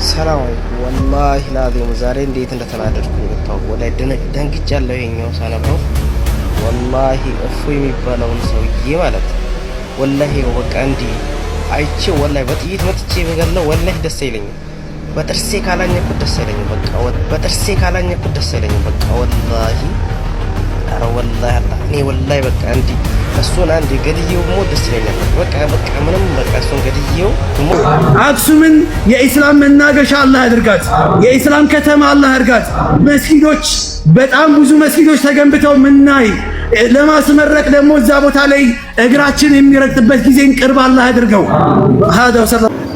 ሰላም አለይኩም። ወላሂ ላዚም ዛሬ እንዴት እንደተናደድኩ ብታውቁ። ወላሂ ደንግጫለሁ። ይኸኛው ሳነበው ወላሂ እፎይ የሚባለውን ሰውዬ ማለት ወላሂ በቃ እንዲህ አይቼ ወላሂ በጥይት መትቼ በገለው ወላሂ ደስ አይለኝም። በጥርሴ ካላኘኩት ደስ አይለኝም። በቃ በጥርሴ ካላኘኩት ደስ አይለኝም። በቃ ወላሂ ኧረ ወላሂ አላህ እኔ ወላሂ በቃ እንዲህ እሱን አንድ ገድዬው ሞት ደስ ይለኛል። በቃ ምንም በቃ እሱን ገድዬው አክሱምን የኢስላም መናገሻ አላህ ያድርጋት። የኢስላም ከተማ አላህ ያድርጋት። መስጊዶች በጣም ብዙ መስጊዶች ተገንብተው ምናይ ለማስመረቅ ደግሞ እዛ ቦታ ላይ እግራችን የሚረግጥበት ጊዜን ቅርብ አላህ ያድርገው።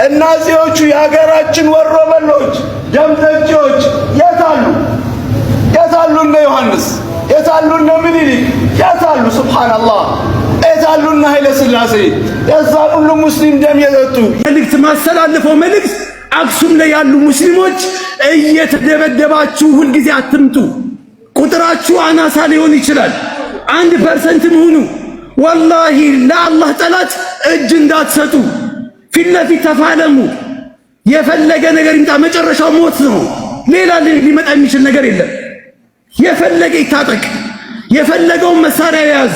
እናዚዎቹ የሀገራችን ወሮበሎች ደምጠጪዎች የታሉ? የታሉ እነ ዮሐንስ? የታሉ እነ ምኒልክ? የታሉ? ሱብሃንአላህ የታሉ እነ ኃይለ ሥላሴ? የዛን ሁሉ ሙስሊም ደም የጠጡ መልእክት ማስተላልፈው መልእክት አክሱም ላይ ያሉ ሙስሊሞች እየተደበደባችሁ ሁልጊዜ አትምጡ። ቁጥራችሁ አናሳ ሊሆን ይችላል፣ 1% ሁኑ። ወላሂ ለአላህ ጠላት እጅ እንዳትሰጡ። ፊት ለፊት ተፋለሙ። የፈለገ ነገር ይምጣ፣ መጨረሻው ሞት ነው። ሌላ ሊመጣ የሚችል ነገር የለም። የፈለገ ይታጠቅ፣ የፈለገውን መሳሪያ ያዝ።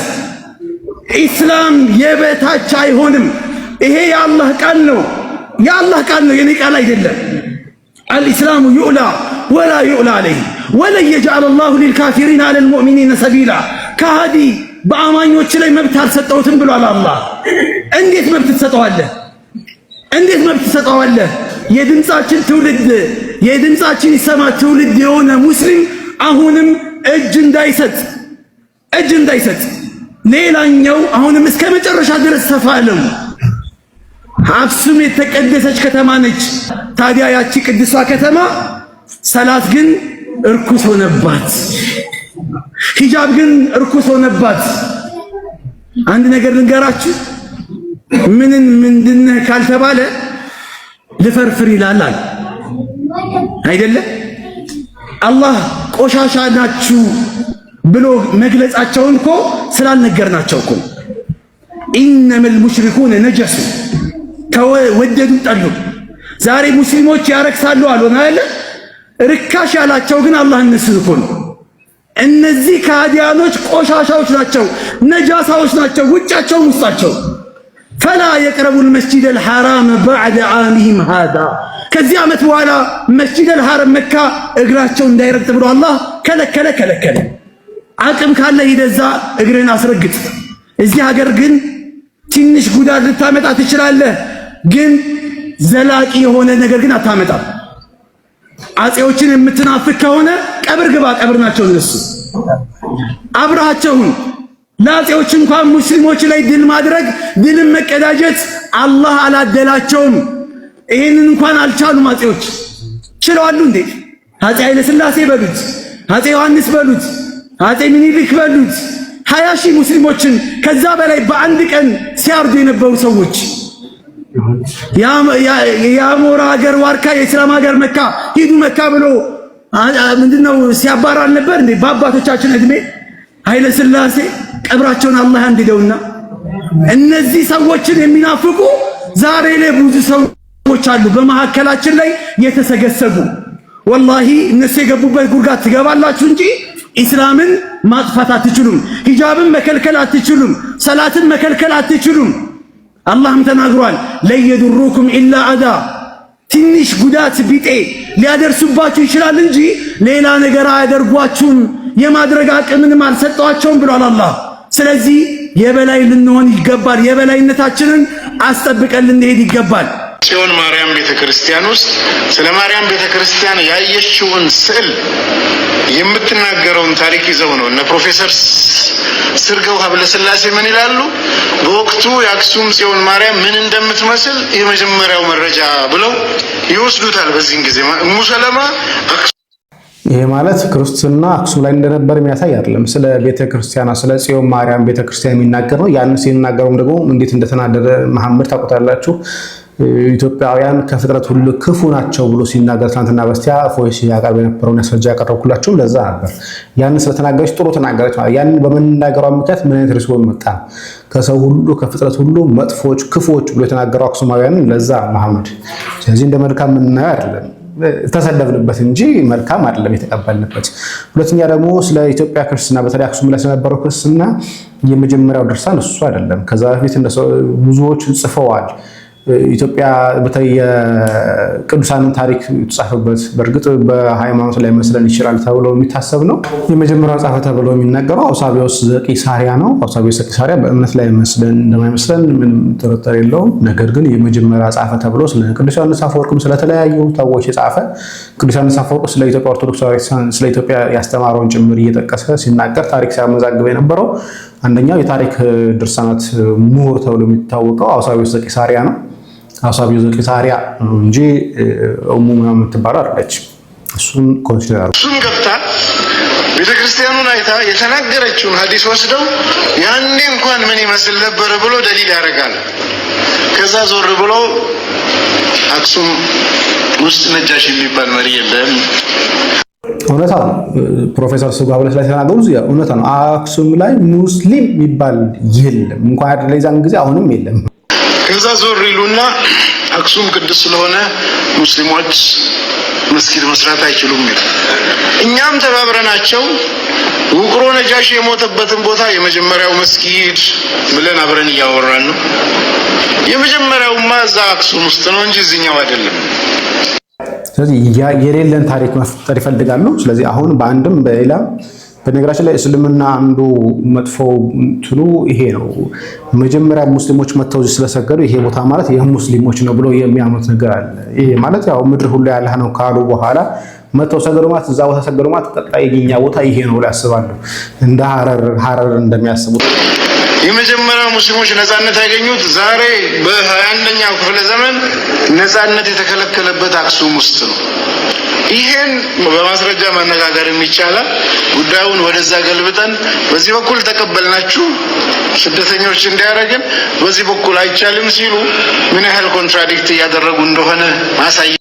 ኢስላም የበታች አይሆንም። ይሄ የአላህ ቃል ነው፣ የአላህ ቃል ነው፣ የኔ ቃል አይደለም። አልኢስላሙ ዩዕላ ወላ ዩዕላ አለይህ ወለን የጅዐለ አላሁ ሊልካፊሪነ ዐለል ሙእሚኒነ ሰቢላ። ከሃዲ በአማኞች ላይ መብት አልሰጠሁትም ብሏል አላህ። እንዴት መብት ትሰጠዋለህ? እንዴት መብት ትሰጠዋለህ? የድምጻችን ትውልድ የድምጻችን ይሰማ ትውልድ የሆነ ሙስሊም አሁንም እጅ እንዳይሰጥ ሌላኛው አሁንም እስከ መጨረሻ ድረስ ተፋለሙ። አክሱም የተቀደሰች ከተማ ነች። ታዲያ ያቺ ቅድሷ ከተማ ሰላት ግን እርኩስ ሆነባት፣ ሂጃብ ግን እርኩስ ሆነባት። አንድ ነገር ልንገራችሁ፣ ምንድነህ ካልተባለ ልፈርፍር ይላል አይደለ? አላህ ቆሻሻ ናችሁ ብሎ መግለጻቸውን እኮ ስላልነገርናቸው እኮ ኢነመል ሙሽሪኩነ ነጀሱ ከወደዱ ጠሉ። ዛሬ ሙስሊሞች ያረክሳሉ አልሆነ አይደለ? ርካሽ ያላቸው ግን አላህ እነሱን እኮ ነው። እነዚህ ከሃዲያኖች ቆሻሻዎች ናቸው፣ ነጃሳዎች ናቸው፣ ውጫቸውም ውስጣቸው። ፈላ የቅረቡል መስጂደል ሐራም በዕደ ዓሚሂም ሃዛ። ከዚህ ዓመት በኋላ መስጂደል ሐራም መካ እግራቸው እንዳይረግጥ ብሎ አላህ ከለከለ። አቅም ካለ ሂደዛ እግርን አስረግጥ። እዚህ ሀገር ግን ትንሽ ጉዳት ልታመጣ ትችላለህ፣ ግን ዘላቂ የሆነ ነገር ግን አታመጣም። አጼዎችን የምትናፍቅ ከሆነ ቀብር ግባ፣ ቀብር ናቸው እነሱ። አብረሃቸውን ለአጼዎች እንኳን ሙስሊሞች ላይ ድል ማድረግ ድልን መቀዳጀት አላህ አላደላቸውም። ይሄንን እንኳን አልቻሉም። አጼዎች ችለዋሉ እንዴ? አጼ ኃይለ ሥላሴ በሉት፣ አጼ ዮሐንስ በሉት፣ አጼ ምኒልክ በሉት 20 ሺህ ሙስሊሞችን ከዛ በላይ በአንድ ቀን ሲያርዱ የነበሩ ሰዎች። የአሞራ ሀገር ዋርካ የእስላም ሀገር መካ ሂዱ መካ ብሎ ምንድነው ሲያባራ ነበር እንዴ? በአባቶቻችን እድሜ ኃይለ ሥላሴ ቀብራቸውን አላህ አንድደውና እነዚህ ሰዎችን የሚናፍቁ ዛሬ ላይ ብዙ ሰዎች አሉ በመካከላችን ላይ የተሰገሰጉ። ወላሂ እነሱ የገቡበት ጉድጓድ ትገባላችሁ እንጂ ኢስላምን ማጥፋት አትችሉም። ሂጃብን መከልከል አትችሉም። ሰላትን መከልከል አትችሉም። አላህም ተናግሯል፣ ለየዱሩኩም ኢላ አዳ። ትንሽ ጉዳት ቢጤ ሊያደርሱባችሁ ይችላል እንጂ ሌላ ነገር አያደርጓችሁም። የማድረግ አቅምንም አልሰጠዋቸውም ብሏል አላህ። ስለዚህ የበላይ ልንሆን ይገባል። የበላይነታችንን አስጠብቀን ልንሄድ ይገባል። ጽዮን ማርያም ቤተክርስቲያን ውስጥ ስለ ማርያም ቤተክርስቲያን ያየሽውን ስዕል የምትናገረውን ታሪክ ይዘው ነው እነ ፕሮፌሰር ስርገው ሀብለ ሥላሴ ምን ይላሉ? በወቅቱ የአክሱም ጽዮን ማርያም ምን እንደምትመስል የመጀመሪያው መረጃ ብለው ይወስዱታል። በዚህን ጊዜ ሙሰለማ ይሄ ማለት ክርስትና አክሱም ላይ እንደነበር የሚያሳይ አይደለም። ስለ ቤተክርስቲያና ስለ ጽዮን ማርያም ቤተክርስቲያን የሚናገር ነው። ያን ሲናገሩም ደግሞ እንዴት እንደተናደረ መሐመድ ታውቁታላችሁ። ኢትዮጵያውያን ከፍጥረት ሁሉ ክፉ ናቸው ብሎ ሲናገር ትናንትና በስቲያ ፎይስ ያቀርብ የነበረውን ያስረጃ ያቀረብኩላችሁ ለዛ ነበር። ያንን ስለተናገረች ጥሩ ተናገረች ማለት ያንን በመናገሯ ምክንያት ምን አይነት ሪስፖንስ መጣ? ከሰው ሁሉ ከፍጥረት ሁሉ መጥፎች ክፉዎች ብሎ የተናገረው አክሱማውያንን ለዛ መሐመድ። ስለዚህ እንደ መልካም የምናየው አይደለም ተሰደብንበት እንጂ መልካም አይደለም የተቀበልንበት። ሁለተኛ ደግሞ ስለ ኢትዮጵያ ክርስትና በተለይ አክሱም ላይ ስለነበረው ክርስትና የመጀመሪያው ድርሳን እሱ አይደለም። ከዛ በፊት ብዙዎች ጽፈዋል። ኢትዮጵያ በተለይ የቅዱሳንን ታሪክ የተጻፈበት በእርግጥ በሃይማኖት ላይ መስለን ይችላል ተብሎ የሚታሰብ ነው። የመጀመሪያው ጻፈ ተብሎ የሚነገረው አውሳቢዮስ ዘቂሳርያ ነው። አውሳቢዮስ ዘቂሳርያ በእምነት ላይ መስለን እንደማይመስለን ምንም ጥርጥር የለውም። ነገር ግን የመጀመሪያ ጻፈ ተብሎ ስለ ቅዱስ ዮሐንስ አፈወርቅም ስለተለያዩ ሰዎች የጻፈ ቅዱስ ዮሐንስ አፈወርቅ ስለ ኢትዮጵያ ኦርቶዶክስ ስለ ኢትዮጵያ ያስተማረውን ጭምር እየጠቀሰ ሲናገር ታሪክ ሲያመዛግብ የነበረው አንደኛው የታሪክ ድርሳናት ምሁር ተብሎ የሚታወቀው አውሳቢዮስ ዘቂሳርያ ነው። አውሳቢዮስ ዘቂሳርያ እንጂ ምናምን የምትባለው አይደለች። እሱን ኮንሲደር አድርጉ። እሱን ገብታ ቤተክርስቲያኑን አይታ የተናገረችውን ሐዲስ ወስደው ያኔ እንኳን ምን ይመስል ነበር ብሎ ደሊል ያደርጋል። ከዛ ዞር ብሎ አክሱም ውስጥ ነጃሽ የሚባል መሪ የለም። እውነታ ነው። ፕሮፌሰር ስብሐት ብለህ ላይ ተናገሩ እውነታ ነው። አክሱም ላይ ሙስሊም የሚባል የለም። እንኳን አይደለ የዛን ጊዜ አሁንም የለም። ከዛ ዞር ይሉና አክሱም ቅዱስ ስለሆነ ሙስሊሞች መስጊድ መስራት አይችሉም ይላል። እኛም ተባብረናቸው ውቅሮ ነጃሽ የሞተበትን ቦታ የመጀመሪያው መስጊድ ብለን አብረን እያወራን ነው። የመጀመሪያውማ እዛ አክሱም ውስጥ ነው እንጂ እዚህኛው አይደለም። ስለዚህ የሌለን ታሪክ መፍጠር ይፈልጋሉ። ስለዚህ አሁን በአንድም በሌላም በነገራችን ላይ እስልምና አንዱ መጥፎ እንትኑ ይሄ ነው። መጀመሪያ ሙስሊሞች መተው ስለሰገዱ ይሄ ቦታ ማለት የሙስሊሞች ነው ብሎ የሚያምኑት ነገር አለ። ይሄ ማለት ያው ምድር ሁሉ ያለህ ነው ካሉ በኋላ መተው ሰገዱ ማለት እዛ ቦታ ሰገዱ ማለት ቀጣይ የኛ ቦታ ይሄ ነው ብለው ያስባሉ። እንደ ሐረር እንደሚያስቡት የመጀመሪያው ሙስሊሞች ነፃነት ያገኙት ዛሬ በ21ኛው ክፍለ ዘመን ነፃነት የተከለከለበት አክሱም ውስጥ ነው። ይሄን በማስረጃ ማነጋገር የሚቻላል። ጉዳዩን ወደዛ ገልብጠን በዚህ በኩል ተቀበልናችሁ ስደተኞች እንዲያደርግን በዚህ በኩል አይቻልም ሲሉ ምን ያህል ኮንትራዲክት እያደረጉ እንደሆነ ማሳየ።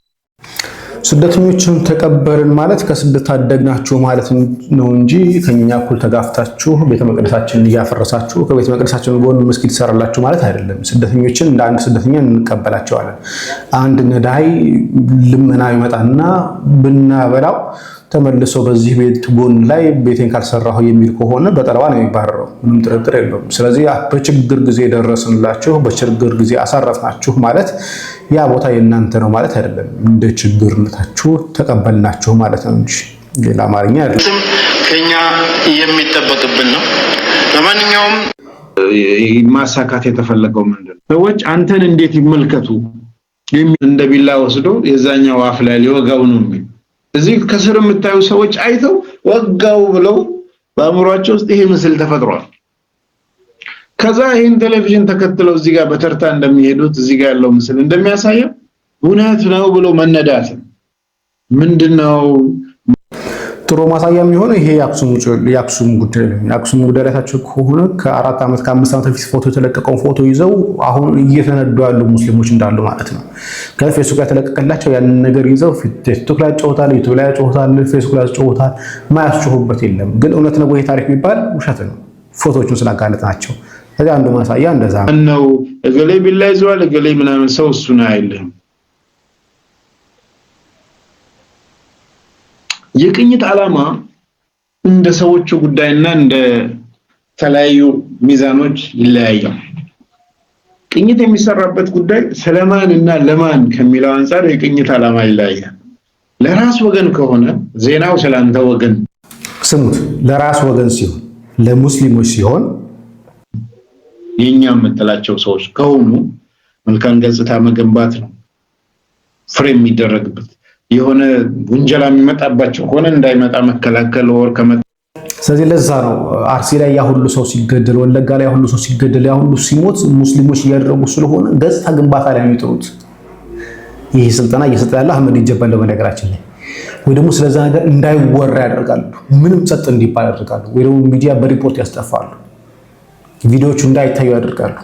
ስደተኞችን ተቀበልን ማለት ከስደት ታደግናችሁ ማለት ነው እንጂ ከኛ እኩል ተጋፍታችሁ ቤተ መቅደሳችንን እያፈረሳችሁ ከቤተ መቅደሳችን ጎን መስጊድ ትሰራላችሁ ማለት አይደለም። ስደተኞችን እንደ አንድ ስደተኛ እንቀበላቸዋለን። አንድ ነዳይ ልመና ይመጣና ብናበላው ተመልሶ በዚህ ቤት ጎን ላይ ቤቴን ካልሰራሁ የሚል ከሆነ በጠለባ ነው የሚባረረው። ምንም ጥርጥር የለውም። ስለዚህ በችግር ጊዜ ደረስንላችሁ፣ በችግር ጊዜ አሳረፍናችሁ ማለት ያ ቦታ የእናንተ ነው ማለት አይደለም። እንደ ችግርነታችሁ ተቀበልናችሁ ማለት ነው እንጂ ሌላ አማርኛ አይደለም። ከኛ የሚጠበቅብን ነው። ለማንኛውም ማሳካት የተፈለገው ምንድነው? ሰዎች አንተን እንዴት ይመልከቱ እንደ ቢላ ወስዶ የዛኛው አፍ ላይ ሊወጋው ነው የሚል እዚህ ከስር የምታዩ ሰዎች አይተው ወጋው ብለው በአእምሯቸው ውስጥ ይሄ ምስል ተፈጥሯል። ከዛ ይሄን ቴሌቪዥን ተከትለው እዚህ ጋር በተርታ እንደሚሄዱት እዚህ ጋር ያለው ምስል እንደሚያሳየው እውነት ነው ብሎ መነዳት ምንድነው? ጥሩ ማሳያ የሚሆነው ይሄ የአክሱም ጉዳይ ነው። የአክሱም ጉዳይ ታችሁ ከሆነ ከ4 ዓመት ከ5 ዓመት በፊት ፎቶ የተለቀቀውን ፎቶ ይዘው አሁን እየተነዱ ያሉ ሙስሊሞች እንዳሉ ማለት ነው። ከፌስቡክ ላይ ተለቀቀላቸው ያንን ነገር ይዘው ቲክቶክ ላይ ጮታል፣ ዩቲዩብ ላይ ጮታል፣ ፌስቡክ ላይ ጮታል። ማያስጮሁበት የለም። ግን እውነት ነው ይሄ ታሪክ ቢባል ውሸት ነው። ፎቶዎቹን ስላጋለጥ ናቸው። ከዛ አንዱ ማሳያ እንደዛ ነው። እገሌ ቢላ ይዟል እገሌ ምናምን ሰው እሱን አይልም። የቅኝት ዓላማ እንደ ሰዎቹ ጉዳይና እንደ ተለያዩ ሚዛኖች ይለያያል። ቅኝት የሚሰራበት ጉዳይ ስለማንና ለማን ከሚለው አንፃር የቅኝት ዓላማ ይለያያል። ለራስ ወገን ከሆነ ዜናው ስላንተ ወገን ስሙት። ለራስ ወገን ሲሆን ለሙስሊሞች ሲሆን የኛ የምትላቸው ሰዎች ከሆኑ መልካም ገጽታ መገንባት ነው ፍሬም የሚደረግበት። የሆነ ውንጀላ የሚመጣባቸው ከሆነ እንዳይመጣ መከላከል ወር ከመጣ ስለዚህ ለዛ ነው አርሲ ላይ ያ ሁሉ ሰው ሲገደል፣ ወለጋ ላይ ያ ሁሉ ሰው ሲገደል፣ ያ ሁሉ ሲሞት ሙስሊሞች እያደረጉ ስለሆነ ገጽታ ግንባታ ላይ የሚጥሩት። ይሄ ስልጠና እየሰጠ ያለ አህመድ ይጀበል በነገራችን ላይ ወይ ደግሞ ስለዛ ነገር እንዳይወራ ያደርጋሉ። ምንም ጸጥ እንዲባል ያደርጋሉ። ወይ ደግሞ ሚዲያ በሪፖርት ያስጠፋሉ። ቪዲዮዎቹ እንዳይታዩ ያደርጋሉ።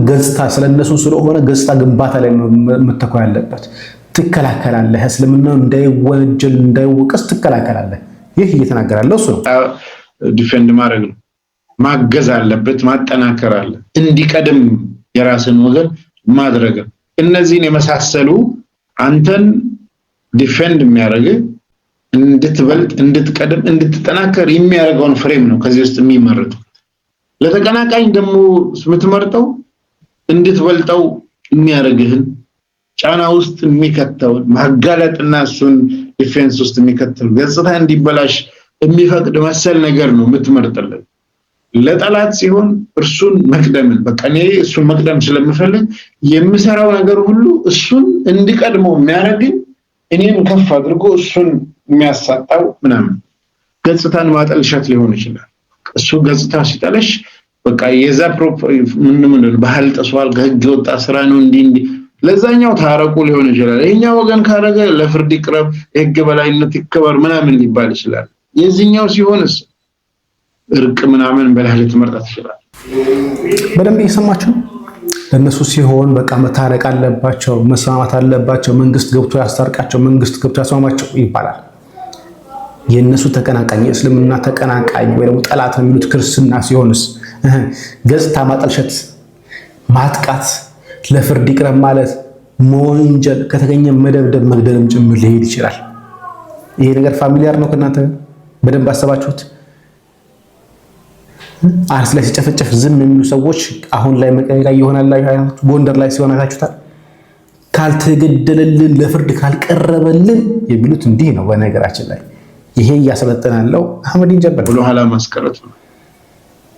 ገጽታ ስለነሱ ስለሆነ ገጽታ ግንባታ ላይ መተኮር ያለበት። ትከላከላለህ፣ እስልምና እንዳይወነጀል እንዳይወቀስ ትከላከላለህ። ይህ እየተናገራለሁ እሱ ነው። ዲፌንድ ማድረግ ነው፣ ማገዝ አለበት፣ ማጠናከር አለ፣ እንዲቀድም የራስን ወገን ማድረግ። እነዚህን የመሳሰሉ አንተን ዲፌንድ የሚያደርግ እንድትበልጥ፣ እንድትቀድም፣ እንድትጠናከር የሚያደርገውን ፍሬም ነው ከዚህ ውስጥ የሚመረጠው። ለተቀናቃኝ ደግሞ የምትመርጠው እንድትበልጠው የሚያደርግህን ጫና ውስጥ የሚከተውን ማጋለጥና እሱን ዲፌንስ ውስጥ የሚከተል ገጽታ እንዲበላሽ የሚፈቅድ መሰል ነገር ነው የምትመርጥለት። ለጠላት ሲሆን እርሱን መቅደምን በቃ እኔ እሱን መቅደም ስለምፈልግ የምሰራው ነገር ሁሉ እሱን እንዲቀድመው የሚያደርግ እኔን ከፍ አድርጎ እሱን የሚያሳጣው ምናምን ገጽታን ማጠልሸት ሊሆን ይችላል። እሱ ገጽታ ሲጠለሽ በቃ የዛ ምን ባህል ጥሷል፣ ከህግ ወጣ ስራ ነው እንዲህ ለዛኛው ታረቁ ሊሆን ይችላል። ይሄኛው ወገን ካረገ ለፍርድ ይቅረብ፣ የህግ በላይነት ይከበር ምናምን ሊባል ይችላል። የዚህኛው ሲሆንስ እርቅ ምናምን በላይ ልትመርጣት ይችላል። በደንብ እየሰማችሁ ለነሱ ሲሆን በቃ መታረቅ አለባቸው፣ መስማማት አለባቸው፣ መንግስት ገብቶ ያስታርቃቸው፣ መንግስት ገብቶ ያስማማቸው ይባላል። የነሱ ተቀናቃኝ እስልምና ተቀናቃኝ ወይ ደግሞ ጠላት የሚሉት ክርስትና ሲሆንስ ገጽታ ማጠልሸት፣ ማጥቃት፣ ለፍርድ ይቅረብ ማለት፣ መወንጀል፣ ከተገኘ መደብደብ መግደልም ጭምር ሊሄድ ይችላል። ይሄ ነገር ፋሚሊያር ነው ከእናንተ በደንብ አሰባችሁት? አርስ ላይ ሲጨፈጨፍ ዝም የሚሉ ሰዎች አሁን ላይ መቀሌ ላይ ይሆናል ላይ ጎንደር ላይ ሲሆን አይታችሁታል። ካልተገደለልን ለፍርድ ካልቀረበልን የሚሉት እንዲህ ነው። በነገራችን ላይ ይሄ እያሰለጠነ ያለው አህመዲን ጀበል ብሎ ኋላ ማስቀረት ነው።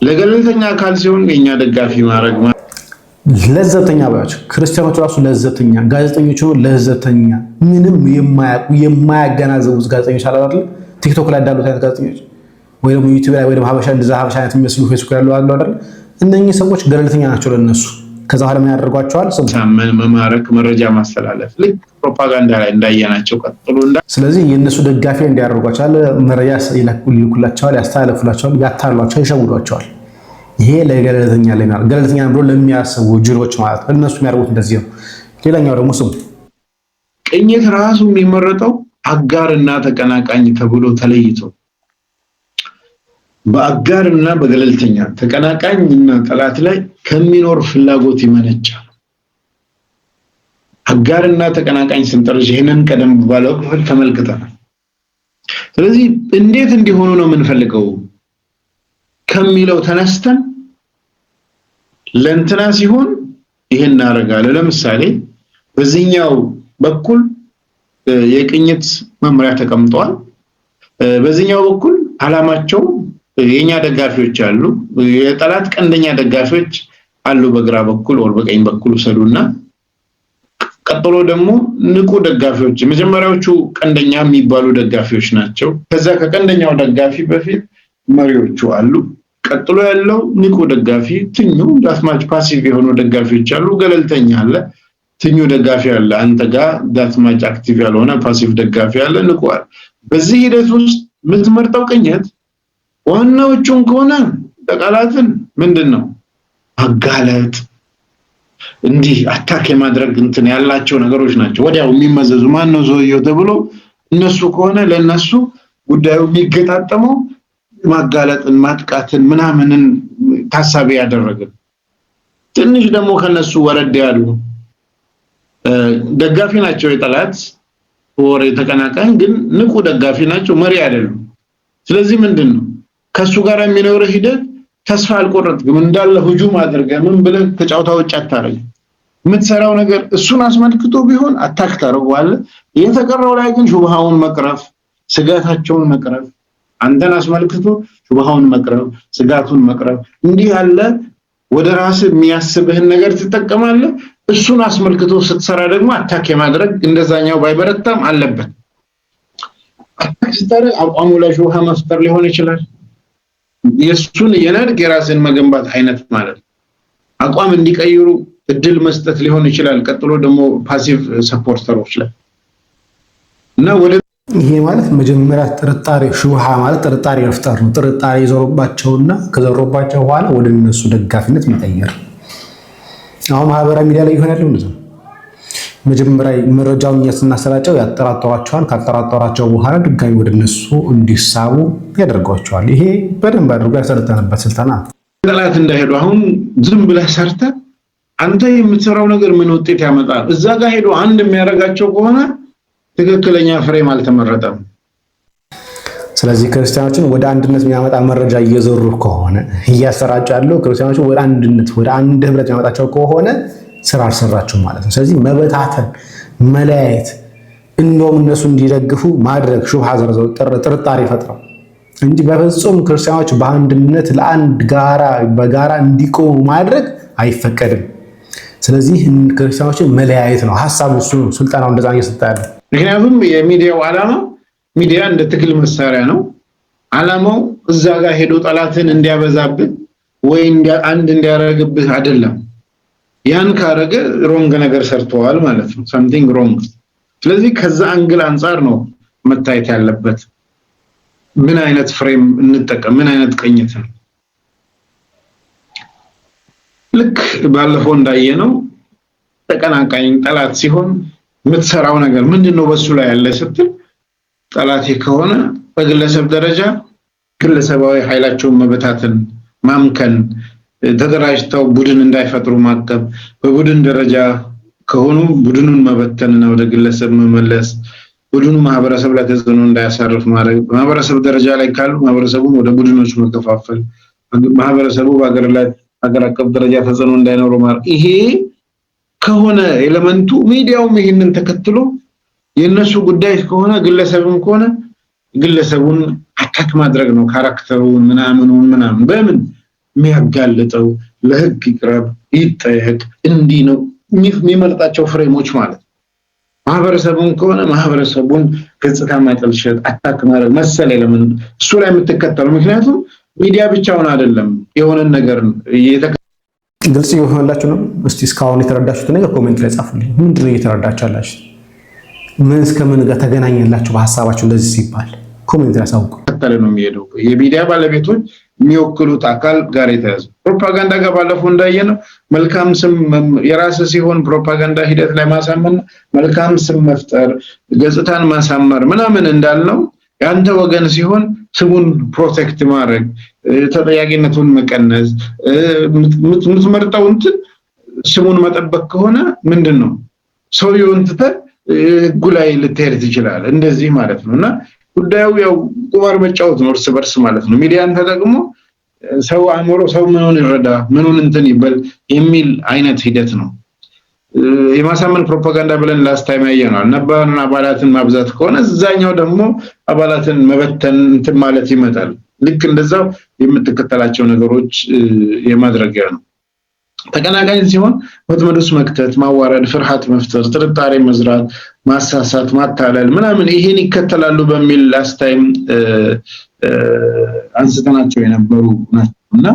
ለገለልተኛ አካል ሲሆን የኛ ደጋፊ ማድረግ ለዘብተኛ ባያቸው ክርስቲያኖች ራሱ ለዘብተኛ፣ ጋዜጠኞች ነው ለዘብተኛ፣ ምንም የማያገናዘቡት ጋዜጠኞች አለ አይደል? ቲክቶክ ላይ እንዳሉት አይነት ጋዜጠኞች ወይ ደግሞ ዩቲዩብ ላይ ወይ ደግሞ ሀበሻ እንደዛ ሀበሻ አይነት የሚመስሉ ፌስቡክ ያለው አሉ አይደል? እነኚህ ሰዎች ገለልተኛ ናቸው ለነሱ። ከዛ በኋላ ምን ያደርጓቸዋል? ሳመን መማረክ፣ መረጃ ማስተላለፍ፣ ልክ ፕሮፓጋንዳ ላይ እንዳየናቸው ቀጥሎ ስለዚህ የነሱ ደጋፊ እንዲያደርጓቸዋል፣ መረጃ ይልኩላቸዋል፣ ያስተላልፉላቸዋል፣ ያታሏቸው፣ ይሸውዷቸዋል። ይሄ ለገለልተኛ ላይ ነው። ገለልተኛ ብሎ ለሚያስቡ ጅሮች ማለት ነው። እነሱ የሚያደርጉት እንደዚህ ነው። ሌላኛው ደግሞ ስሙ ቅኝት ራሱ የሚመረጠው አጋርና ተቀናቃኝ ተብሎ ተለይቶ በአጋርና በገለልተኛ ተቀናቃኝና ጠላት ላይ ከሚኖር ፍላጎት ይመነጫል። አጋርና ተቀናቃኝ ስንጠርዝ ይሄንን ቀደም ባለው ክፍል ተመልክተናል። ስለዚህ እንዴት እንዲሆኑ ነው የምንፈልገው ከሚለው ተነስተን ለእንትና ሲሆን ይሄን እናደርጋለን። ለምሳሌ በዚህኛው በኩል የቅኝት መምሪያ ተቀምጧል። በዚህኛው በኩል አላማቸው የኛ ደጋፊዎች አሉ፣ የጠላት ቀንደኛ ደጋፊዎች አሉ በግራ በኩል ወር በቀኝ በኩል ሰዱና ቀጥሎ ደግሞ ንቁ ደጋፊዎች መጀመሪያዎቹ ቀንደኛ የሚባሉ ደጋፊዎች ናቸው። ከዛ ከቀንደኛው ደጋፊ በፊት መሪዎቹ አሉ። ቀጥሎ ያለው ንቁ ደጋፊ ትኙ ዳትማች ፓሲቭ የሆኑ ደጋፊዎች አሉ። ገለልተኛ አለ፣ ትኙ ደጋፊ አለ፣ አንተ ጋር ዳትማች አክቲቭ ያልሆነ ፓሲቭ ደጋፊ አለ፣ ንቁ አለ። በዚህ ሂደት ውስጥ የምትመርጠው ቅኝት ዋናዎቹን ከሆነ ጠላትን ምንድነው ማጋለጥ፣ እንዲህ አታክ የማድረግ እንትን ያላቸው ነገሮች ናቸው ወዲያው የሚመዘዙ። ማን ነው ሰውየው ተብሎ እነሱ ከሆነ ለነሱ ጉዳዩ የሚገጣጠመው ማጋለጥን፣ ማጥቃትን ምናምንን ታሳቢ ያደረገ። ትንሽ ደግሞ ከነሱ ወረድ ያሉ ደጋፊ ናቸው የጠላት ወሬ ተቀናቃኝ፣ ግን ንቁ ደጋፊ ናቸው፣ መሪ አይደሉም። ስለዚህ ምንድነው ከሱ ጋር የሚኖረው ሂደት ተስፋ አልቆረጥክም፣ እንዳለ ሁጁም አድርገህ ምን ብለህ ተጫውታ ውጭ አታረግ። የምትሰራው ነገር እሱን አስመልክቶ ቢሆን አታክ ታደርገዋለህ። የተቀረው ላይ ግን ሹብሃውን መቅረፍ፣ ስጋታቸውን መቅረፍ፣ አንተን አስመልክቶ ሹብሃውን መቅረፍ፣ ስጋቱን መቅረፍ፣ እንዲህ ያለ ወደ ራስ የሚያስብህን ነገር ትጠቀማለህ። እሱን አስመልክቶ ስትሰራ ደግሞ አታክ የማድረግ እንደዛኛው ባይበረታም አለበት። አታክ ስታደርግ አቋሙ ላይ ሹብሃ መፍጠር ሊሆን ይችላል። የሱን የነርግ የራስን መገንባት አይነት ማለት አቋም እንዲቀይሩ እድል መስጠት ሊሆን ይችላል። ቀጥሎ ደግሞ ፓሲቭ ሰፖርተሮች ላይ እና ወደ ይሄ ማለት መጀመሪያ ጥርጣሬ ሹብሃ ማለት ጥርጣሬ መፍጠር ነው። ጥርጣሬ ይዞርባቸውና ከዘሮባቸው በኋላ ወደ እነሱ ደጋፊነት መቀየር አሁን ማህበራዊ ሚዲያ ላይ ይሆናል እንደዚህ መጀመሪያ መረጃውን ያስናሰራጨው ያጠራጠራቸዋል ካጠራጠራቸው በኋላ ድጋሚ ወደ እነሱ እንዲሳቡ ያደርጓቸዋል። ይሄ በደንብ አድርጎ ያሰለጠነበት ስልጠና ጠላት እንዳይሄዱ አሁን ዝም ብለህ ሰርተህ አንተ የምትሰራው ነገር ምን ውጤት ያመጣል? እዛ ጋር ሄዶ አንድ የሚያረጋቸው ከሆነ ትክክለኛ ፍሬም አልተመረጠም። ስለዚህ ክርስቲያኖችን ወደ አንድነት የሚያመጣ መረጃ እየዘሩ ከሆነ እያሰራጩ ያለው ክርስቲያኖችን ወደ አንድነት ወደ አንድ ህብረት የሚያመጣቸው ከሆነ ስራ አልሰራችሁም ማለት ነው። ስለዚህ መበታተን፣ መለያየት እንደውም እነሱ እንዲደግፉ ማድረግ ሹብሃ ዘርዘው ጥርጣሬ ፈጥረው እንጂ በፍጹም ክርስቲያኖች በአንድነት ለአንድ ጋራ በጋራ እንዲቆሙ ማድረግ አይፈቀድም። ስለዚህ ክርስቲያኖችን መለያየት ነው ሐሳቡ እሱ ነው። ስልጣናው እንደዛ እየሰጠ ያለው ምክንያቱም የሚዲያው ዓላማ ሚዲያ እንደ ትግል መሳሪያ ነው። ዓላማው እዛ ጋር ሄዶ ጠላትን እንዲያበዛብህ ወይ አንድ እንዲያረግብህ አይደለም። ያን ካረገ ሮንግ ነገር ሰርተዋል ማለት ነው። something wrong። ስለዚህ ከዛ አንግል አንፃር ነው መታየት ያለበት። ምን አይነት ፍሬም እንጠቀም፣ ምን አይነት ቅኝት ነው። ልክ ባለፈው እንዳየነው ተቀናቃኝ ጠላት ሲሆን የምትሰራው ነገር ምንድነው በሱ ላይ ያለ ስትል ጠላቴ ከሆነ በግለሰብ ደረጃ ግለሰባዊ ኃይላቸውን መበታተን፣ ማምከን፣ ተደራጅተው ቡድን እንዳይፈጥሩ ማቀብ፣ በቡድን ደረጃ ከሆኑ ቡድኑን መበተንና ወደ ግለሰብ መመለስ፣ ቡድኑ ማህበረሰብ ላይ ተጽዕኖ እንዳያሳርፍ ማድረግ፣ ማህበረሰብ ደረጃ ላይ ካሉ ማህበረሰቡን ወደ ቡድኖች መከፋፈል፣ ማህበረሰቡ በአገር አቀፍ ደረጃ ተጽዕኖ እንዳይኖረው ማድረግ። ይሄ ከሆነ ኤሌመንቱ ሚዲያውም ይሄንን ተከትሎ የነሱ ጉዳይ ከሆነ ግለሰብም ከሆነ ግለሰቡን አታክ ማድረግ ነው። ካራክተሩን ምናምን በምን የሚያጋልጠው ለህግ ይቅረብ ይጠየቅ እንዲህ ነው የሚመርጣቸው ፍሬሞች ማለት። ማህበረሰቡን ከሆነ ማህበረሰቡን ገጽታ ማጠልሸት አታክ ማድረግ መሰል ኤሌመንት እሱ ላይ የምትከተለው። ምክንያቱም ሚዲያ ብቻውን አይደለም የሆነ ነገር ግልጽ ይሆንላችሁ ነው። እስቲ እስካሁን የተረዳችሁት ነገር ኮሜንት ላይ ጻፉልኝ። ምንድነው እየተረዳቻላችሁ? ምን እስከምን ጋር ተገናኘላችሁ በሐሳባችሁ እንደዚህ ሲባል ኮሜንት ላይ አሳውቁ። ተከታለ ነው የሚሄደው የሚዲያ ባለቤቶች የሚወክሉት አካል ጋር የተያዘ ፕሮፓጋንዳ ጋር ባለፈው እንዳየነው መልካም ስም የራስ ሲሆን ፕሮፓጋንዳ ሂደት ላይ ማሳመን መልካም ስም መፍጠር ገጽታን ማሳመር ምናምን እንዳልነው ያንተ ወገን ሲሆን ስሙን ፕሮቴክት ማድረግ ተጠያቂነቱን መቀነስ የምትመርጠው እንትን ስሙን መጠበቅ ከሆነ ምንድነው ሰውየውን ትተህ ህጉ ላይ ልትሄድ ትችላለህ። እንደዚህ ማለት ነውና ጉዳዩ ያው ቁማር መጫወት ነው እርስ በርስ ማለት ነው። ሚዲያን ተጠቅሞ ሰው አእምሮ ሰው ምኑን ይረዳ ምኑን እንትን ይበል የሚል አይነት ሂደት ነው። የማሳመን ፕሮፓጋንዳ ብለን ላስት ታይም ያየነው ነባርና አባላትን ማብዛት ከሆነ እዛኛው ደግሞ አባላትን መበተን እንትን ማለት ይመጣል። ልክ እንደዛው የምትከተላቸው ነገሮች የማድረጊያ ነው። ተቀናቃኝ ሲሆን ወጥመድ ውስጥ መክተት፣ ማዋረድ፣ ፍርሃት መፍጠር፣ ጥርጣሬ መዝራት፣ ማሳሳት፣ ማታለል ምናምን ይሄን ይከተላሉ በሚል ላስት ታይም አንስተናቸው የነበሩ ናቸውና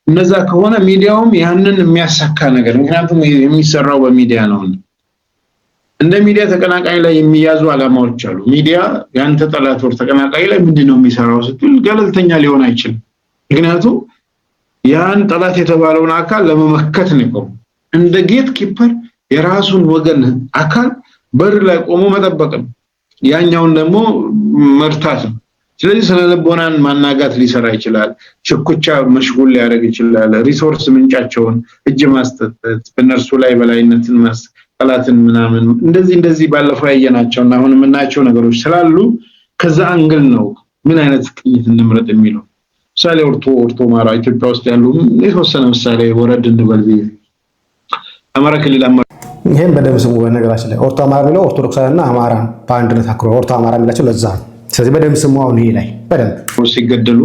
እነዛ ከሆነ ሚዲያውም ያንን የሚያሳካ ነገር ምክንያቱም የሚሰራው በሚዲያ ነው። እንደ ሚዲያ ተቀናቃኝ ላይ የሚያዙ አላማዎች አሉ። ሚዲያ ያንተ ጠላት ወር ተቀናቃኝ ላይ ምንድነው የሚሰራው ስትል ገለልተኛ ሊሆን አይችልም። ምክንያቱም ያን ጠላት የተባለውን አካል ለመመከት ነው ቆሞ እንደ ጌት ኪፐር የራሱን ወገን አካል በር ላይ ቆሞ መጠበቅ ነው። ያኛውን ደግሞ መርታት ነው። ስለዚህ ስለልቦናን ማናጋት ሊሰራ ይችላል። ሽኩቻ መሽጉል ሊያደርግ ይችላል። ሪሶርስ ምንጫቸውን እጅ ማስጠጠት በእነርሱ ላይ በላይነትን ጠላትን ምናምን እንደዚህ ባለፈው ያየናቸውና አሁን የምናያቸው ነገሮች ስላሉ ከዛ አንግል ነው ምን አይነት ቅኝት እንምረጥ የሚለው። ምሳሌ ኦርቶ ማራ ኢትዮጵያ ውስጥ ያሉ የተወሰነ ምሳሌ ወረድ እንበል አማራ ክልል ይሄን በደንብ ስሙ። በነገራችን ላይ ኦርቶ አማራ የሚለው ኦርቶዶክሳውያንና አማራ በአንድነት አክሮ ኦርቶ አማራ የሚላቸው ለዛ። ስለዚህ በደንብ ስሙ። አሁን ይሄ ላይ በደንብ ሲገደሉ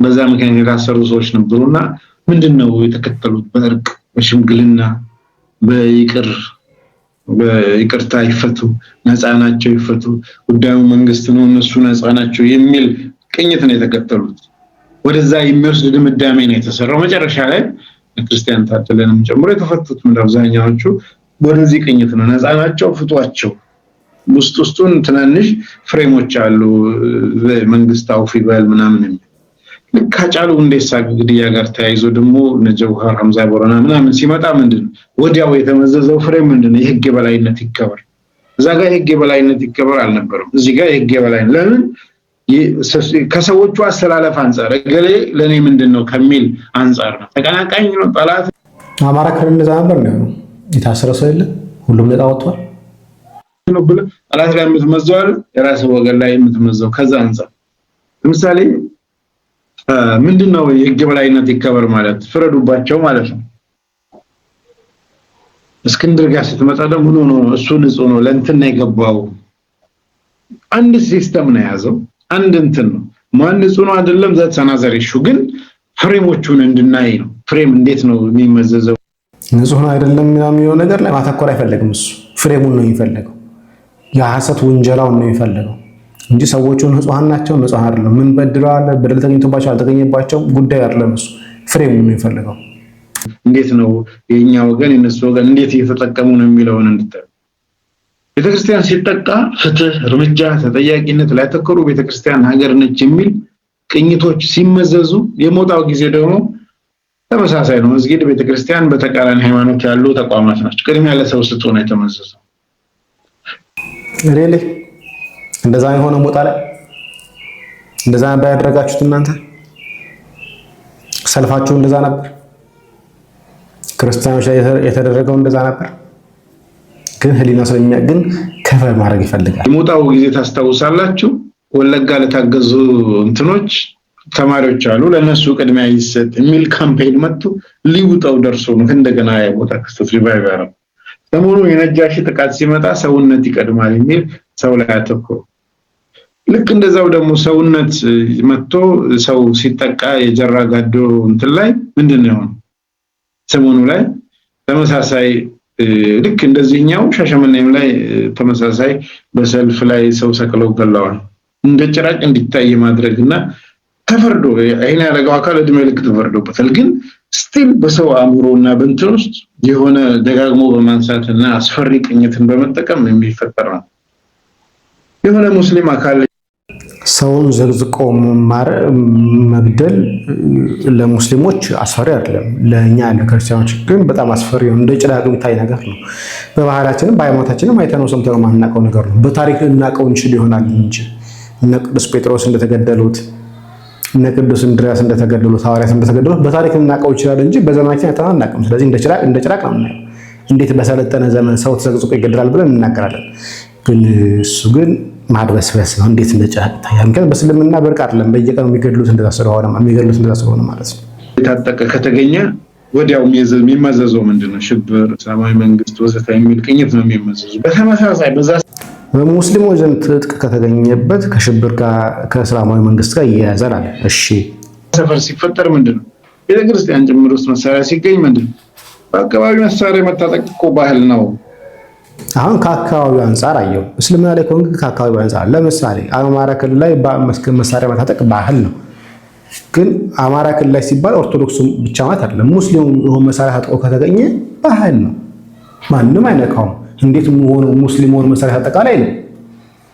በዛ ምክንያት የታሰሩ ሰዎች ነበሩና ምንድነው የተከተሉት? በእርቅ በሽምግልና በይቅርታ ይፈቱ፣ ነፃ ናቸው ይፈቱ፣ ጉዳዩ መንግስት ነው እነሱ ነፃ ናቸው የሚል ቅኝት ነው የተከተሉት። ወደዛ የሚወስድ ድምዳሜ ነው የተሰራው። መጨረሻ ላይ ክርስቲያን ታደለንም ጨምሮ የተፈቱት አብዛኛዎቹ ወደዚህ ቅኝት ነው። ነፃ ናቸው ፍቷቸው። ውስጡን ትናንሽ ፍሬሞች አሉ መንግስት አውፍ ይበል ምናምን። ልክ ከጫሉ ሁንዴሳ ግድያ ጋር ተያይዞ ደግሞ ጀዋር ሐምዛ ቦረና ምናምን ሲመጣ ምንድነው ወዲያው የተመዘዘው ፍሬ ምንድነው? የህግ የበላይነት ይከበር። እዛ ጋር የህግ የበላይነት ይከበር አልነበረም። እዚህ ጋር የህግ የበላይነት ለምን ከሰዎቹ አስተላለፍ አንፃር እገሌ ለኔ ምንድነው ከሚል አንፃር ነው። ተቀናቃኝ ነው ጠላት። አማራ ክልል እንደዛ ነበር ነው የታሰረ ሰው የለ ሁሉም ነጣ ወጥቷል ነው ብለ ጠላት ላይ የምትመዘው አይደል የራስ ወገን ላይ የምትመዘው። ከዛ አንፃር ለምሳሌ ምንድነው የህግ የበላይነት ይከበር ማለት? ፍረዱባቸው ማለት ነው። እስክንድር ጋር ስትመጣ ደግሞ ነው እሱ ንጹህ ነው ለእንትን ነው የገባው። አንድ ሲስተም ነው ያዘው አንድ እንትን ነው ማን ንጹህ ነው አይደለም ዛት ሰናዘሪሹ ግን ፍሬሞቹን እንድናይ ነው። ፍሬም እንዴት ነው የሚመዘዘው? ንጹህ ነው አይደለም የሚለው ነገር ላይ ማተኮር አይፈልግም እሱ ፍሬሙን ነው የሚፈልገው። የሐሰት ወንጀላውን ነው የሚፈልገው እንጂ ሰዎቹን ንጹሃን ናቸው ንጹህ አይደለም ምን በድለዋል በደል ተገኝቶባቸው አልተገኘባቸው ጉዳይ አይደለም እሱ ፍሬሙን ነው የሚፈልገው። እንዴት ነው የኛ ወገን የነሱ ወገን እንዴት እየተጠቀሙ ነው የሚለውን እንድታዩ። ቤተክርስቲያን ሲጠቃ ፍትህ፣ እርምጃ፣ ተጠያቂነት ላይ ተከሩ ቤተክርስቲያን ሀገር ነች የሚል ቅኝቶች ሲመዘዙ የሞጣው ጊዜ ደግሞ ተመሳሳይ ነው። መስጊድ ቤተክርስቲያን በተቃራኒ ሃይማኖት ያሉ ተቋማት ናቸው። ቅድሚያ ለሰው ስትሆነ የተመዘዘው ሬሌ እንደዛ የሆነ ሞጣ ላይ እንደዛ ነበር ያደረጋችሁት እናንተ። ሰልፋችሁ እንደዛ ነበር። ክርስቲያኖች ላይ የተደረገው እንደዛ ነበር። ግን ህሊና ስለኛ ግን ከፈር ማድረግ ይፈልጋል። የሞጣው ጊዜ ታስታውሳላችሁ። ወለጋ ለታገዙ እንትኖች ተማሪዎች አሉ ለነሱ ቅድሚያ ይሰጥ የሚል ካምፔን መጥቶ ሊውጣው ደርሶ ነው እንደገና የሞጣ ክስተት ሪቫይቭ ያደረገው። ሰሞኑ የነጃሺ ጥቃት ሲመጣ ሰውነት ይቀድማል የሚል ሰው ላይ አተኮረ። ልክ እንደዛው ደግሞ ሰውነት መጥቶ ሰው ሲጠቃ የጀራ ጋዶ እንትን ላይ ምንድነው ሰሞኑ ላይ ተመሳሳይ ልክ እንደዚህኛው ሻሸመኔም ላይ ተመሳሳይ በሰልፍ ላይ ሰው ሰቅለው ገለዋል። እንደ ጭራቅ እንዲታይ ማድረግና ተፈርዶ አይና ያደረገው አካል እድሜ ልክ ተፈርዶበታል። ግን ስቲል በሰው አእምሮና በእንትን ውስጥ የሆነ ደጋግሞ በማንሳትና አስፈሪ ቅኝትን በመጠቀም የሚፈጠር ነው። የሆነ ሙስሊም አካል ሰውን ዘግዝቆ መግደል ለሙስሊሞች አስፈሪ አይደለም፣ ለኛ ለክርስቲያኖች ግን በጣም አስፈሪ ነው። እንደ ጭራቅ የሚታይ ነገር ነው። በባህላችንም በሃይማኖታችንም አይተነው ሰምተነው ማናውቀው ነገር ነው። በታሪክ እናውቀው እንችል ይሆናል እንጂ እነ ቅዱስ ጴጥሮስ እንደተገደሉት እነ ቅዱስ እንድርያስ እንደተገደሉት ሐዋርያት እንደተገደሉት በታሪክ እናውቀው ይችላል እንጂ በዘመናችን አይተነው አናውቅም። ስለዚህ እንደ ጭራቅ ነው የምናየው። እንዴት በሰለጠነ ዘመን ሰው ተዘግዝቆ ይገደላል ብለን እንናገራለን። ግን እሱ ግን ማድበስበስ ነው። እንዴት እንደጫቅ ታያም ግን በስልምና በርቅ አይደለም። በየቀኑ የሚገድሉት እንደዛ ስለሆነ ማለት ነው። የታጠቀ ከተገኘ ወዲያው የሚመዘዘው ምንድነው? ሽብር፣ ሰማያዊ መንግስት ወዘተ የሚል ቅኝት ነው የሚመዘዘው። በተመሳሳይ በዛ በሙስሊሞች ዘንድ ትጥቅ ከተገኘበት ከሽብር ጋር ከእስላማዊ መንግስት ጋር ይያያዛል አለ። እሺ ሰፈር ሲፈጠር ምንድነው? ቤተክርስቲያን ጭምር ውስጥ መሳሪያ ሲገኝ ምንድነው? በአካባቢው መሳሪያ መታጠቅ እኮ ባህል ነው። አሁን ከአካባቢው አንፃር አየው እስልምና ላይ ኮንክ ከአካባቢው አንፃር ለምሳሌ አማራ ክልል ላይ መሳሪያ መታጠቅ ባህል ነው። ግን አማራ ክልል ላይ ሲባል ኦርቶዶክሱ ብቻ ማለት አይደለም። ሙስሊሙ የሆነ መሳሪያ ታጥቆ ከተገኘ ባህል ነው፣ ማንም አይነካውም። እንዴት ሙስሊሙ መሳሪያ ታጠቃላይ ነው።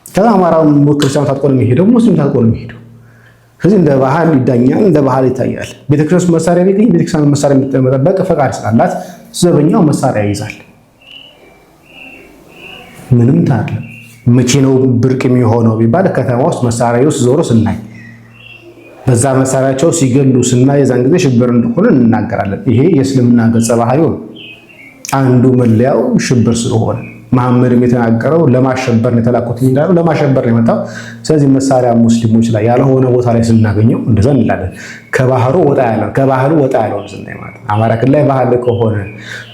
ከዛ አማራው ክርስቲያኑ ታጥቆ ነው የሚሄደው፣ ሙስሊሙ ታጥቆ ነው የሚሄደው። ስለዚህ እንደ ባህል ይዳኛል፣ እንደ ባህል ይታያል። ቤተክርስቲያን መሳሪያ ቢገኝ ቤተክርስቲያን መሳሪያ መጠበቅ ፈቃድ ስላላት ዘበኛው መሳሪያ ይይዛል። ምንም ታዲያ መቼ ነው ብርቅ የሚሆነው ቢባል ከተማ ውስጥ መሳሪያ ውስጥ ዞሮ ስናይ በዛ መሳሪያቸው ሲገሉ ስናይ የዛን ጊዜ ሽብር እንደሆነ እንናገራለን። ይሄ የእስልምና ገጸ ባህሪው ነው። አንዱ መለያው ሽብር ስለሆነ መሐመድም የተናገረው ለማሸበር ነው የተላኩት እንዳሉ ለማሸበር ነው የመጣው። ስለዚህ መሳሪያ ሙስሊሞች ላይ ያልሆነ ቦታ ላይ ስናገኘው እንደዛ እንላለን። ከባህሉ ወጣ ያለው ስናይ ማለት አማራ ክልል ላይ ባህል ከሆነ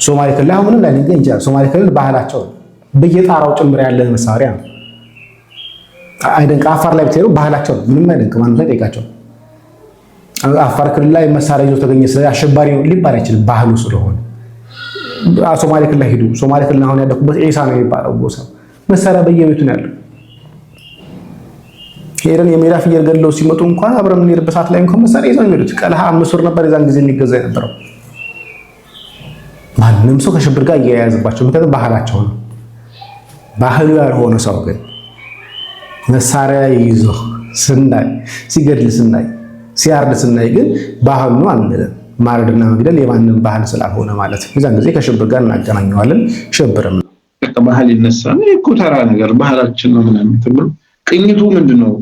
ሶማሌ ክልል ላይ ምንም ላይ ሊገኝ ይችላል። ሶማሌ ክልል ባህላቸው በየጣራው ጭምር ያለ መሳሪያ ነው። አይደንቅ አፋር ላይ ብትሄዱ ባህላቸው ነው። ምንም አይደንቅ ማንም ላይ ጠይቃቸው። አፋር ክልል ላይ መሳሪያ ይዞ ተገኘ ስለዚህ አሸባሪ ነው ሊባል አይችልም፣ ባህሉ ስለሆነ። ሶማሌ ክልል ላይ ሄዱ። ሶማሌ ክልል አሁን ያደኩበት ኤሳ ነው የሚባለው ቦታ መሳሪያ በየቤቱ ነው ያለው። ሄደን የሜዳ ፍየል ገድለው ሲመጡ እንኳን አብረን የምንሄድበት ሰዓት ላይ እንኳን መሳሪያ ይዘው የሚሄዱት ቀለሃ 5 ብር ነበር የዛን ጊዜ የሚገዛ የነበረው። ማንም ሰው ከሽብር ጋር እያያዘባቸው ምክንያቱም ባህላቸው ነው። ባህሉ ያልሆነ ሰው ግን መሳሪያ ይዞ ስናይ ሲገድል ስናይ ሲያርድ ስናይ ግን ባህል ነው አንልም። ማረድና መግደል የማንም ባህል ስላልሆነ ማለት ነው። የዛን ጊዜ ከሽብር ጋር እናገናኘዋለን። ሽብርም ነው ባህል ይነሳል እኮ ተራ ነገር ባህላችን ነው ምናምን ተብሎ ቅኝቱ ምንድነው?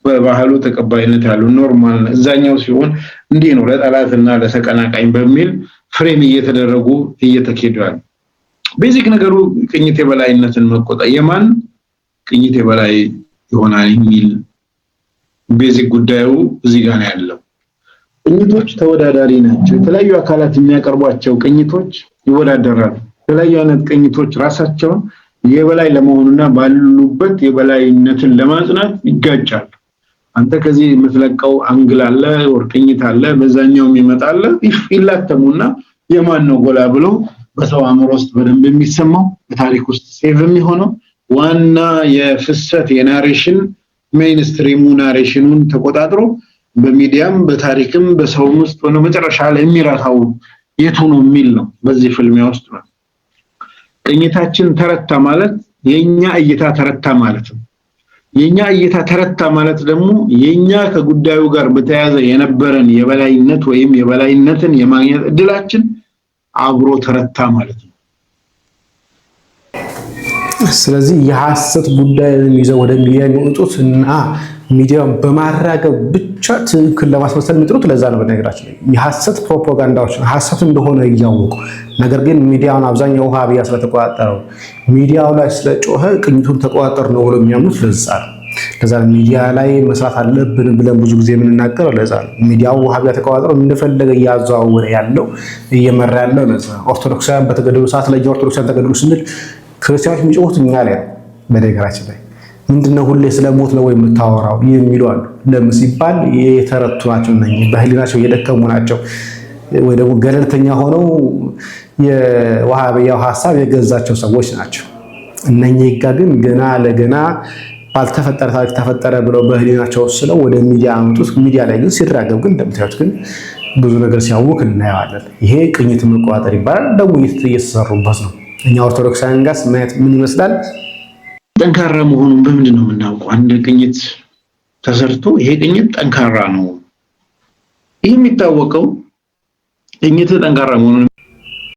በባህሉ ተቀባይነት ያለው ኖርማል እዛኛው ሲሆን እንዲህ ነው ለጠላትና ለተቀናቃኝ በሚል ፍሬም እየተደረጉ እየተኬዷል። ቤዚክ ነገሩ ቅኝት የበላይነትን መቆጣጠር የማን ቅኝት የበላይ ይሆናል የሚል ቤዚክ ጉዳዩ እዚህ ጋር ነው ያለው። ቅኝቶች ተወዳዳሪ ናቸው። የተለያዩ አካላት የሚያቀርቧቸው ቅኝቶች ይወዳደራሉ። የተለያዩ አይነት ቅኝቶች ራሳቸውን የበላይ ለመሆኑና ባሉበት የበላይነትን ለማጽናት ይጋጫሉ። አንተ ከዚህ የምትለቀው አንግል አለ ወርቅኝት አለ በዛኛው ይመጣል ይላተሙና የማን ነው ጎላ ብሎ በሰው አእምሮ ውስጥ በደንብ የሚሰማው በታሪክ ውስጥ ሴቭ የሚሆነው ዋና የፍሰት የናሬሽን ሜይንስትሪሙ ናሬሽኑን ተቆጣጥሮ በሚዲያም በታሪክም በሰው ውስጥ ሆኖ መጨረሻ ላይ የሚራታው የቱ ነው የሚል ነው። በዚህ ፍልሚያ ውስጥ ነው ቅኝታችን ተረታ ማለት የኛ እይታ ተረታ ማለት ነው። የኛ እይታ ተረታ ማለት ደግሞ የኛ ከጉዳዩ ጋር በተያያዘ የነበረን የበላይነት ወይም የበላይነትን የማግኘት እድላችን አብሮ ተረታ ማለት ነው። ስለዚህ የሐሰት ጉዳይን ይዘው ወደ ሚዲያ የሚወጡትና ሚዲያውን በማራገብ ብቻ ትክክል ለማስመሰል የሚጥሩት ለዛ ነው። በነገራችን ላይ የሐሰት ፕሮፓጋንዳዎች ሐሰት እንደሆነ እያወቁ ነገር ግን ሚዲያውን አብዛኛው ውሃቢያ ስለተቆጣጠረው ሚዲያው ላይ ስለጮኸ ቅኝቱን ተቆጣጠር ነው ብሎ የሚያምኑት ለዛ ሚዲያ ላይ መስራት አለብን ብለን ብዙ ጊዜ የምንናገረው ለዛ ነው። ሚዲያው ውሃቢያ ተቆጣጠረው እንደፈለገ ያዛወረ ያለው እየመራ ያለው ለዛ ኦርቶዶክሳውያን በተገደሉ ሰዓት ላይ ኦርቶዶክሳውያን ተገደሉ ስንል ክርስቲያኖች የሚጮሁት እኛ ላይ ነው። በነገራችን ላይ ምንድነው ሁሌ ስለሞት ነው ወይ የምታወራው የሚሉ አሉ። ለምን ሲባል የተረቱ ናቸው ነኝ በህሊናቸው እየደከሙ ናቸው ወይ ደግሞ ገለልተኛ ሆነው የዋሃብያው ሐሳብ የገዛቸው ሰዎች ናቸው። እነኚህ ግን ገና ለገና ባልተፈጠረ ታሪክ ተፈጠረ ብለው በህሊናቸው ስለው ወደ ሚዲያ አመጡት። ሚዲያ ላይ ግን ሲራገብ ግን እንደምታዩት ግን ብዙ ነገር ሲያውክ እናያለን። ይሄ ቅኝት መቆጣጠር ይባላል። ደግሞ እየተሰሩበት ነው። እኛ ኦርቶዶክሳውያን ጋር ምን ይመስላል? ጠንካራ መሆኑን በምንድን ነው የምናውቀው? አንድ ቅኝት ተሰርቶ ይሄ ቅኝት ጠንካራ ነው። ይሄ የሚታወቀው ቅኝት ጠንካራ መሆኑን